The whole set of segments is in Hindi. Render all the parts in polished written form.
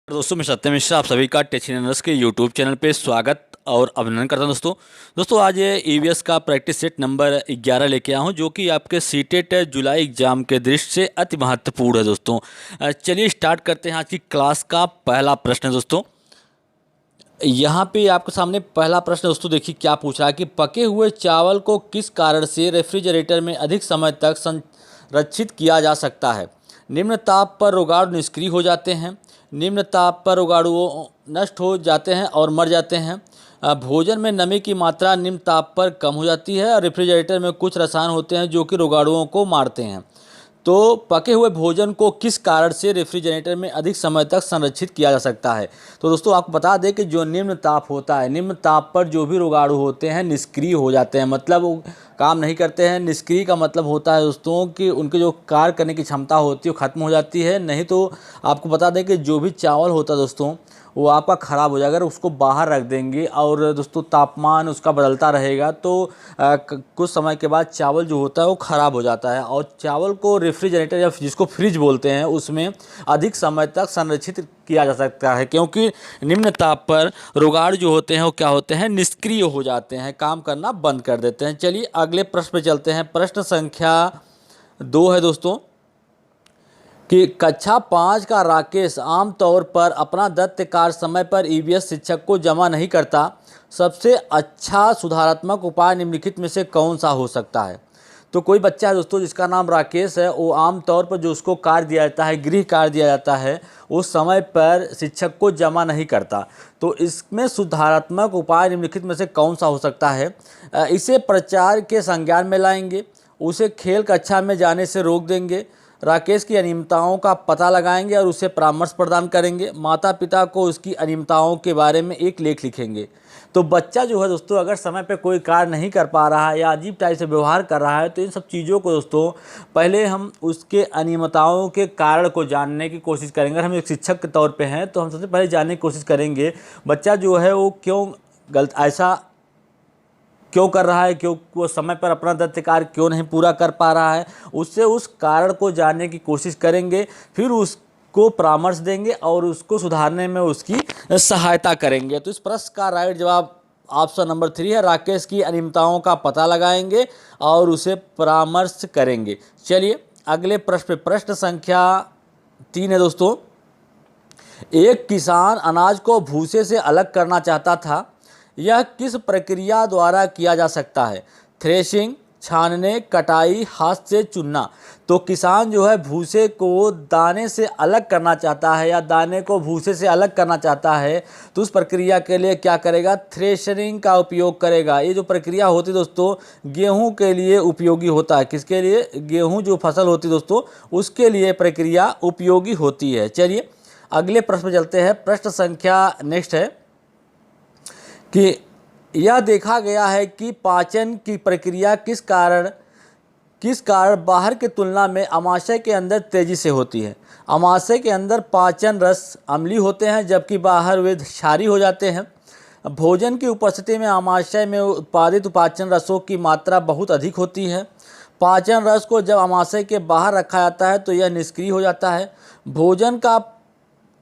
दोस्तों मैं सत्यम मिश्रा आप सभी का टेक्निकल के यूट्यूब चैनल पे स्वागत और अभिनंदन करता हूं। दोस्तों आज ये ईवीएस का प्रैक्टिस सेट नंबर 11 लेके आया हूं जो कि आपके सीटेट जुलाई एग्जाम के दृष्टि से अति महत्वपूर्ण है। दोस्तों चलिए स्टार्ट करते हैं आज की क्लास का पहला प्रश्न। दोस्तों यहाँ पे आपके सामने पहला प्रश्न दोस्तों देखिए क्या पूछ रहा है कि पके हुए चावल को किस कारण से रेफ्रिजरेटर में अधिक समय तक संरक्षित किया जा सकता है। निम्न ताप पर रोगाणु निष्क्रिय हो जाते हैं, निम्न ताप पर रोगाणु नष्ट हो जाते हैं और मर जाते हैं, भोजन में नमी की मात्रा निम्न ताप पर कम हो जाती है और रेफ्रिजरेटर में कुछ रसायन होते हैं जो कि रोगाणुओं को मारते हैं। तो पके हुए भोजन को किस कारण से रेफ्रिजरेटर में अधिक समय तक संरक्षित किया जा सकता है। तो दोस्तों आपको बता दें कि जो निम्न ताप होता है, निम्न ताप पर जो भी रोगाणु होते हैं निष्क्रिय हो जाते हैं, मतलब वो काम नहीं करते हैं। निष्क्रिय का मतलब होता है दोस्तों कि उनके जो कार्य करने की क्षमता होती है वो खत्म हो जाती है। नहीं तो आपको बता दें कि जो भी चावल होता है दोस्तों वो आपका ख़राब हो जाएगा। अगर उसको बाहर रख देंगे और दोस्तों तापमान उसका बदलता रहेगा तो कुछ समय के बाद चावल जो होता है वो ख़राब हो जाता है। और चावल को रेफ्रिजरेटर या जिसको फ्रिज बोलते हैं उसमें अधिक समय तक संरक्षित किया जा सकता है, क्योंकि निम्न ताप पर रोगाणु जो होते हैं वो क्या होते हैं, निष्क्रिय हो जाते हैं, काम करना बंद कर देते हैं। चलिए अगले प्रश्न पे चलते हैं। प्रश्न संख्या 2 है दोस्तों कि कक्षा 5 का राकेश आमतौर पर अपना दत्त कार्य समय पर ईवीएस शिक्षक को जमा नहीं करता। सबसे अच्छा सुधारात्मक उपाय निम्नलिखित में से कौन सा हो सकता है। तो कोई बच्चा है दोस्तों जिसका नाम राकेश है, वो आमतौर पर जो उसको कार्य दिया जाता है, गृह कार्य दिया जाता है, उस समय पर शिक्षक को जमा नहीं करता। तो इसमें सुधारात्मक उपाय निम्नलिखित में से कौन सा हो सकता है। इसे प्रचार के संज्ञान में लाएंगे, उसे खेल कक्षा में जाने से रोक देंगे, राकेश की अनियमितताओं का पता लगाएंगे और उसे परामर्श प्रदान करेंगे, माता पिता को उसकी अनियमितताओं के बारे में एक लेख लिखेंगे। तो बच्चा जो है दोस्तों अगर समय पे कोई कार्य नहीं कर पा रहा है या अजीब टाइप से व्यवहार कर रहा है तो इन सब चीज़ों को दोस्तों पहले हम उसके अनियमितताओं के कारण को जानने की कोशिश करेंगे। अगर हम एक शिक्षक के तौर पे हैं तो हम सबसे पहले जानने की कोशिश करेंगे बच्चा जो है वो क्यों गलत ऐसा क्यों कर रहा है, क्यों वो समय पर अपना दत्त कार्य क्यों नहीं पूरा कर पा रहा है। उससे उस कारण को जानने की कोशिश करेंगे, फिर उसको परामर्श देंगे और उसको सुधारने में उसकी सहायता करेंगे। तो इस प्रश्न का राइट जवाब ऑप्शन नंबर 3 है। राकेश की अनियमितताओं का पता लगाएंगे और उसे परामर्श करेंगे। चलिए अगले प्रश्न पे प्रश्न संख्या 3 है दोस्तों। एक किसान अनाज को भूसे से अलग करना चाहता था, यह किस प्रक्रिया द्वारा किया जा सकता है। थ्रेशिंग, छानने, कटाई, हाथ से चुनना। तो किसान जो है भूसे को दाने से अलग करना चाहता है या दाने को भूसे से अलग करना चाहता है तो उस प्रक्रिया के लिए क्या करेगा, थ्रेशरिंग का उपयोग करेगा। ये जो प्रक्रिया होती है दोस्तों गेहूं के लिए उपयोगी होता है। किसके लिए, गेहूं जो फसल होती है दोस्तों उसके लिए प्रक्रिया उपयोगी होती है। चलिए अगले प्रश्न पर चलते हैं। प्रश्न संख्या नेक्स्ट है कि यह देखा गया है कि पाचन की प्रक्रिया किस कारण बाहर की तुलना में अमाशय के अंदर तेजी से होती है। अमाशय के अंदर पाचन रस अम्लीय होते हैं जबकि बाहर वे क्षारीय हो जाते हैं। भोजन की उपस्थिति में अमाशय में उत्पादित पाचन रसों की मात्रा बहुत अधिक होती है। पाचन रस को जब अमाशय के बाहर रखा जाता है तो यह निष्क्रिय हो जाता है। भोजन का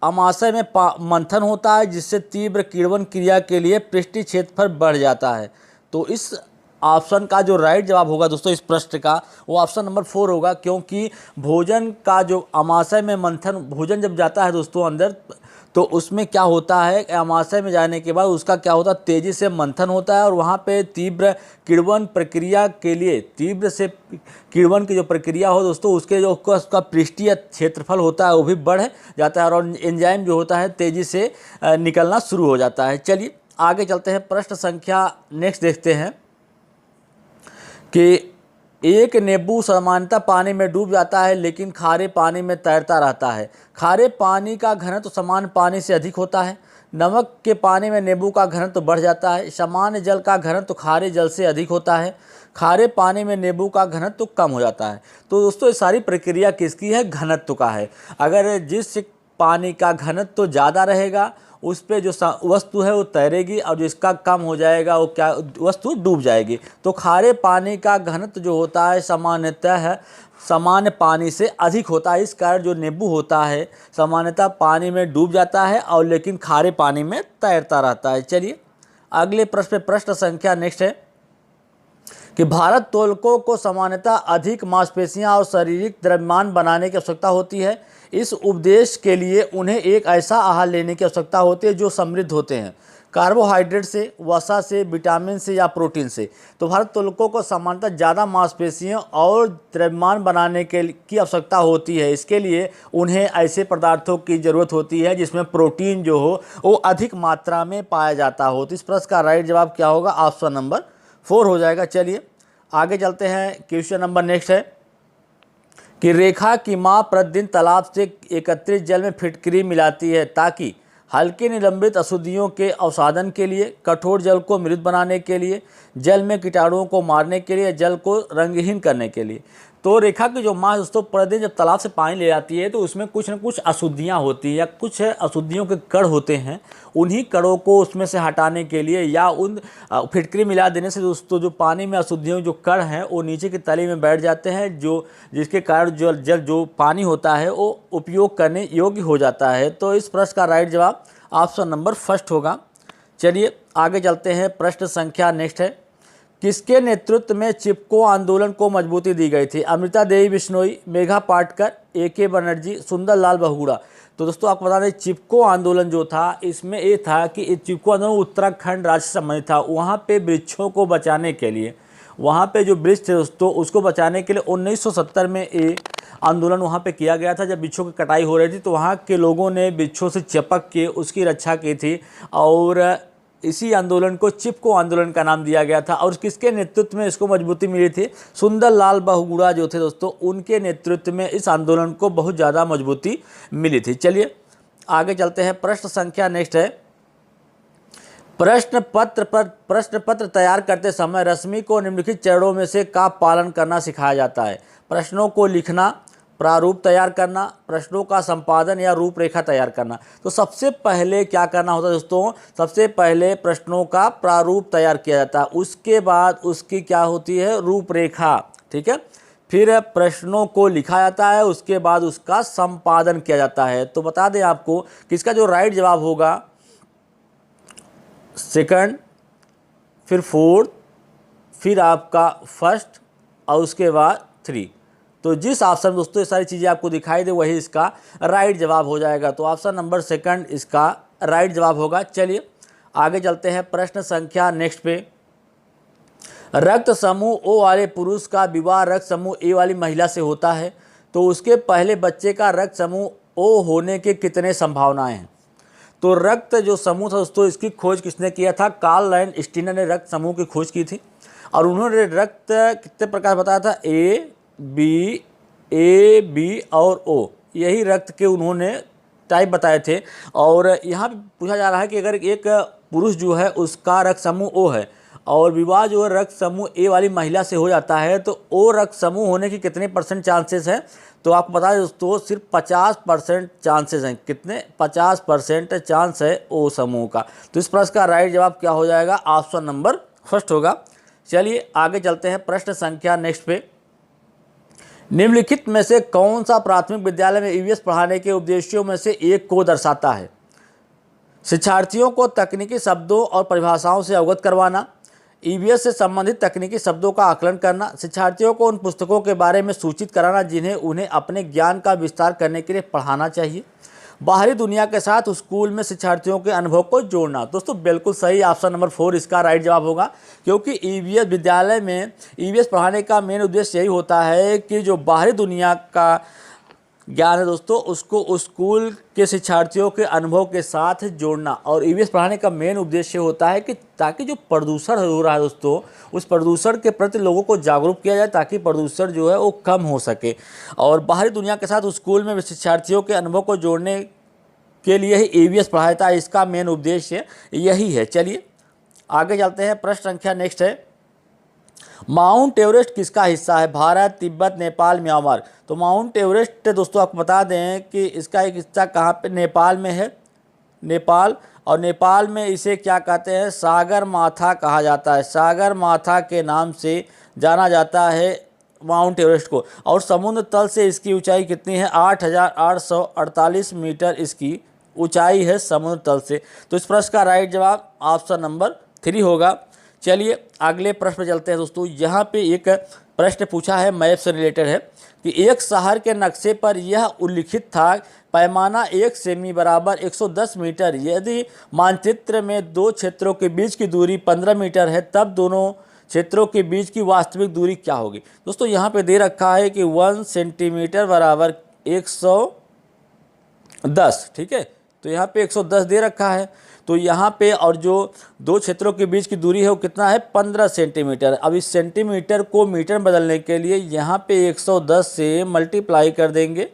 अमाशय में मंथन होता है जिससे तीव्र किण्वन क्रिया के लिए पृष्ठीय क्षेत्रफल बढ़ जाता है। तो इस ऑप्शन का जो राइट जवाब होगा दोस्तों इस प्रश्न का वो ऑप्शन नंबर 4 होगा, क्योंकि भोजन का जो अमाशय में मंथन, भोजन जब जाता है दोस्तों अंदर तो उसमें क्या होता है, अमाशय में जाने के बाद उसका क्या होता है, तेज़ी से मंथन होता है और वहाँ पे तीव्र किण्वन प्रक्रिया के लिए, तीव्र से किण्वन की जो प्रक्रिया हो दोस्तों उसके जो उसका पृष्ठीय क्षेत्रफल होता है वो भी बढ़ जाता है और एंजाइम जो होता है तेज़ी से निकलना शुरू हो जाता है। चलिए आगे चलते हैं। प्रश्न संख्या नेक्स्ट देखते हैं कि एक नींबू सामान्यतः पानी में डूब जाता है लेकिन खारे पानी में तैरता रहता है। खारे पानी का घनत्व तो सामान्य पानी से अधिक होता है। नमक के पानी में नींबू का घनत्व तो बढ़ जाता है। सामान्य जल का घनत्व तो खारे जल से अधिक होता है। खारे पानी में नींबू का घनत्व तो कम हो जाता है। तो दोस्तों ये सारी प्रक्रिया किसकी है, घनत्व का है। अगर जिस पानी का घनत्व तो ज़्यादा रहेगा उस पे जो वस्तु है वो तैरेगी और जिसका कम हो जाएगा वो क्या, वस्तु डूब जाएगी। तो खारे पानी का घनत्व जो होता है सामान्यतः सामान्य पानी से अधिक होता है। इस कारण जो नींबू होता है सामान्यतः पानी में डूब जाता है और लेकिन खारे पानी में तैरता रहता है। चलिए अगले प्रश्न पे प्रश्न संख्या नेक्स्ट है कि भारत्तोलकों को सामान्यतः अधिक मांसपेशियां और शारीरिक द्रव्यमान बनाने की आवश्यकता होती है। इस उद्देश्य के लिए उन्हें एक ऐसा आहार लेने की आवश्यकता होती है जो समृद्ध होते हैं कार्बोहाइड्रेट से, वसा से, विटामिन से या प्रोटीन से। तो भारत्तोलकों को सामान्यतः ज़्यादा मांसपेशियों और द्रव्यमान बनाने की आवश्यकता होती है। इसके लिए उन्हें ऐसे पदार्थों की ज़रूरत होती है जिसमें प्रोटीन जो हो वो अधिक मात्रा में पाया जाता हो। तो इस प्रश्न का राइट जवाब क्या होगा? ऑप्शन नंबर 4 हो जाएगा। चलिए आगे चलते हैं। क्वेश्चन नंबर नेक्स्ट है कि रेखा की माँ प्रतिदिन तालाब से एकत्रित जल में फिटकरी मिलाती है ताकि हल्के निलंबित अशुद्धियों के अवसादन के लिए, कठोर जल को मृदु बनाने के लिए, जल में कीटाणुओं को मारने के लिए, जल को रंगहीन करने के लिए। तो रेखा की जो माँ दोस्तों प्रतिदिन जब तालाब से पानी ले आती है तो उसमें कुछ न कुछ अशुद्धियाँ होती हैं या कुछ अशुद्धियों के कण होते हैं। उन्हीं कणों को उसमें से हटाने के लिए या उन फिटकरी मिला देने से दोस्तों जो पानी में अशुद्धियों जो कण हैं वो नीचे की तली में बैठ जाते हैं, जिसके कारण जो पानी होता है वो उपयोग करने योग्य हो जाता है। तो इस प्रश्न का राइट जवाब ऑप्शन नंबर फर्स्ट होगा। चलिए आगे चलते हैं। प्रश्न संख्या नेक्स्ट है किसके नेतृत्व में चिपको आंदोलन को मजबूती दी गई थी? अमृता देवी बिश्नोई, मेघा पाटकर, AK बनर्जी, सुंदरलाल बहुगुणा। तो दोस्तों आपको बता दें चिपको आंदोलन जो था इसमें ये था कि चिपको आंदोलन उत्तराखंड राज्य से संबंधित था। वहाँ पे वृक्षों को बचाने के लिए, वहाँ पे जो वृक्ष थे दोस्तों उसको बचाने के लिए 1970 में ये आंदोलन वहाँ पे किया गया था। जब वृक्षों की कटाई हो रही थी तो वहाँ के लोगों ने वृक्षों से चिपक के उसकी रक्षा की थी और इसी आंदोलन को चिपको आंदोलन का नाम दिया गया था। और किसके नेतृत्व में इसको मजबूती मिली थी? सुंदरलाल बहुगुणा जो थे दोस्तों उनके नेतृत्व में इस आंदोलन को बहुत ज़्यादा मजबूती मिली थी। चलिए आगे चलते हैं। प्रश्न संख्या नेक्स्ट है प्रश्न पत्र तैयार करते समय रश्मि को निम्नलिखित चरणों में से का पालन करना सिखाया जाता है? प्रश्नों को लिखना, प्रारूप तैयार करना, प्रश्नों का संपादन या रूपरेखा तैयार करना। तो सबसे पहले क्या करना होता है दोस्तों? सबसे पहले प्रश्नों का प्रारूप तैयार किया जाता है, उसके बाद उसकी क्या होती है? रूपरेखा। ठीक है, फिर प्रश्नों को लिखा जाता है, उसके बाद उसका संपादन किया जाता है। तो बता दें आपको कि इसका जो राइट जवाब होगा सेकंड, फिर फोर्थ, फिर आपका फर्स्ट और उसके बाद 3। तो जिस ऑप्शन दोस्तों ये सारी चीज़ें आपको दिखाई दे वही इसका राइट जवाब हो जाएगा। तो ऑप्शन नंबर सेकंड इसका राइट जवाब होगा। चलिए आगे चलते हैं। प्रश्न संख्या नेक्स्ट पे रक्त समूह O वाले पुरुष का विवाह रक्त समूह A वाली महिला से होता है तो उसके पहले बच्चे का रक्त समूह O होने के कितने संभावनाएं हैं? तो रक्त जो समूह था दोस्तों इसकी खोज किसने किया था? कार्ल लैंडस्टीनर ने रक्त समूह की खोज की थी और उन्होंने रक्त कितने प्रकार बताया था? A, B और O, यही रक्त के उन्होंने टाइप बताए थे। और यहाँ पे पूछा जा रहा है कि अगर एक पुरुष जो है उसका रक्त समूह O है और विवाह जो है रक्त समूह A वाली महिला से हो जाता है तो O रक्त समूह होने की कितने % चांसेस हैं? तो आपको बता दें दोस्तों सिर्फ 50% चांसेस हैं। कितने? 50% चांस है O समूह का। तो इस प्रश्न का राइट जवाब क्या हो जाएगा? ऑप्शन नंबर फर्स्ट होगा। चलिए आगे चलते हैं। प्रश्न संख्या नेक्स्ट पे निम्नलिखित में से कौन सा प्राथमिक विद्यालय में EVS पढ़ाने के उद्देश्यों में से एक को दर्शाता है? शिक्षार्थियों को तकनीकी शब्दों और परिभाषाओं से अवगत करवाना, EVS से संबंधित तकनीकी शब्दों का आकलन करना, शिक्षार्थियों को उन पुस्तकों के बारे में सूचित कराना जिन्हें उन्हें अपने ज्ञान का विस्तार करने के लिए पढ़ाना चाहिए, बाहरी दुनिया के साथ स्कूल में शिक्षार्थियों के अनुभव को जोड़ना। दोस्तों बिल्कुल सही, ऑप्शन नंबर 4 इसका राइट जवाब होगा क्योंकि EVS विद्यालय में EVS पढ़ाने का मेन उद्देश्य यही होता है कि जो बाहरी दुनिया का ज्ञान है दोस्तों उसको स्कूल के शिक्षार्थियों के अनुभव के साथ जोड़ना। और EVS पढ़ाने का मेन उद्देश्य होता है कि ताकि जो प्रदूषण हो रहा है दोस्तों उस प्रदूषण के प्रति लोगों को जागरूक किया जाए ताकि प्रदूषण जो है वो कम हो सके। और बाहरी दुनिया के साथ स्कूल में शिक्षार्थियों के अनुभव को जोड़ने के लिए ही EVS पढ़ाया जाता है, इसका मेन उद्देश्य यही है। चलिए आगे चलते हैं। प्रश्न संख्या नेक्स्ट है माउंट एवरेस्ट किसका हिस्सा है? भारत, तिब्बत, नेपाल, म्यांमार। तो माउंट एवरेस्ट दोस्तों आपको बता दें कि इसका एक हिस्सा कहाँ पे? नेपाल में है, नेपाल। और नेपाल में इसे क्या कहते हैं? सागर माथा कहा जाता है। सागर माथा के नाम से जाना जाता है माउंट एवरेस्ट को, और समुद्र तल से इसकी ऊंचाई कितनी है? 8,848 मीटर इसकी ऊंचाई है समुद्र तल से। तो इस प्रश्न का राइट जवाब ऑप्शन नंबर 3 होगा। चलिए अगले प्रश्न पे चलते हैं दोस्तों। यहाँ पे एक प्रश्न पूछा है, मैप से रिलेटेड है, कि एक शहर के नक्शे पर यह उल्लिखित था, पैमाना 1 सेमी बराबर 110 मीटर। यदि मानचित्र में दो क्षेत्रों के बीच की दूरी 15 मीटर है, तब दोनों क्षेत्रों के बीच की वास्तविक दूरी क्या होगी? दोस्तों यहाँ पे दे रखा है कि 1 सेंटीमीटर बराबर 110, ठीक है। तो यहाँ पे 110 दे रखा है, तो यहाँ पे और जो दो क्षेत्रों के बीच की दूरी है वो कितना है? 15 सेंटीमीटर। अब इस सेंटीमीटर को मीटर बदलने के लिए यहाँ पे 110 से मल्टीप्लाई कर देंगे,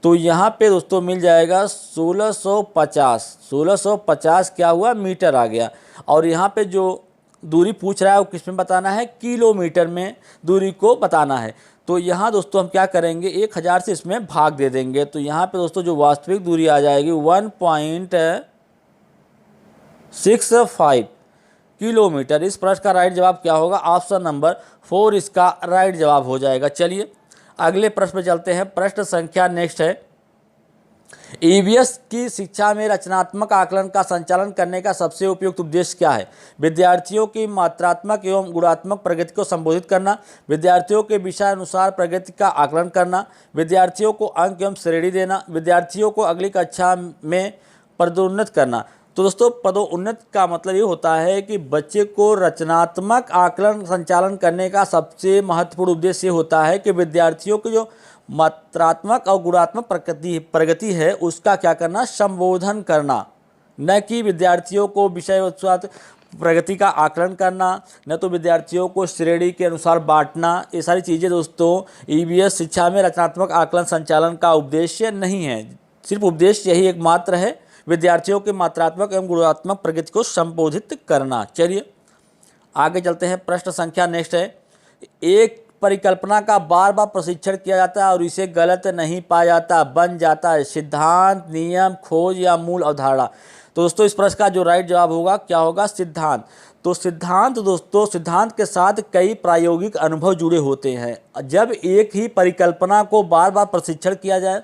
तो यहाँ पे दोस्तों मिल जाएगा 1650। 1650 क्या हुआ? मीटर आ गया। और यहाँ पे जो दूरी पूछ रहा है वो किस में बताना है? किलोमीटर में दूरी को बताना है। तो यहाँ दोस्तों हम क्या करेंगे? 1000 से इसमें भाग दे देंगे, तो यहाँ पे दोस्तों जो वास्तविक दूरी आ जाएगी 1.65 किलोमीटर। इस प्रश्न का राइट जवाब क्या होगा? ऑप्शन नंबर 4 इसका राइट जवाब हो जाएगा। चलिए अगले प्रश्न पे चलते हैं। प्रश्न संख्या नेक्स्ट है, ईवीएस की शिक्षा में रचनात्मक आकलन का संचालन करने का सबसे उपयुक्त उद्देश्य क्या है? विद्यार्थियों की मात्रात्मक एवं गुणात्मक प्रगति को संबोधित करना, विद्यार्थियों के विषय अनुसार प्रगति का आकलन करना, विद्यार्थियों को अंक एवं श्रेणी देना, विद्यार्थियों को अगली कक्षा में पदोन्नत करना। तो दोस्तों पदोन्नत का मतलब ये होता है कि बच्चे को रचनात्मक आकलन संचालन करने का सबसे महत्वपूर्ण उद्देश्य होता है कि विद्यार्थियों की जो मात्रात्मक और गुणात्मक प्रगति है उसका क्या करना? संबोधन करना, न कि विद्यार्थियों को विषय अनुसार प्रगति का आकलन करना, न तो विद्यार्थियों को श्रेणी के अनुसार बांटना। ये सारी चीज़ें दोस्तों ईवीएस शिक्षा में रचनात्मक आकलन संचालन का उद्देश्य नहीं है। सिर्फ उद्देश्य यही एकमात्र है, विद्यार्थियों के मात्रात्मक एवं गुणात्मक प्रगति को संबोधित करना। चलिए आगे चलते हैं। प्रश्न संख्या नेक्स्ट है, एक परिकल्पना का बार बार प्रशिक्षण किया जाता है और इसे गलत नहीं पाया जाता, बन जाता है सिद्धांत, नियम, खोज या मूल अवधारणा। तो दोस्तों इस प्रश्न का जो राइट जवाब होगा क्या होगा? सिद्धांत। तो सिद्धांत दोस्तों, सिद्धांत के साथ कई प्रायोगिक अनुभव जुड़े होते हैं। जब एक ही परिकल्पना को बार बार प्रशिक्षण किया जाए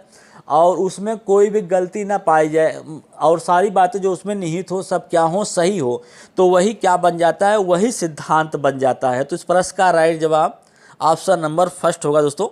और उसमें कोई भी गलती ना पाई जाए और सारी बातें जो उसमें निहित हो सब क्या हो? सही हो, तो वही क्या बन जाता है? वही सिद्धांत बन जाता है। तो इस प्रश्न का राइट जवाब ऑप्शन नंबर फर्स्ट होगा दोस्तों।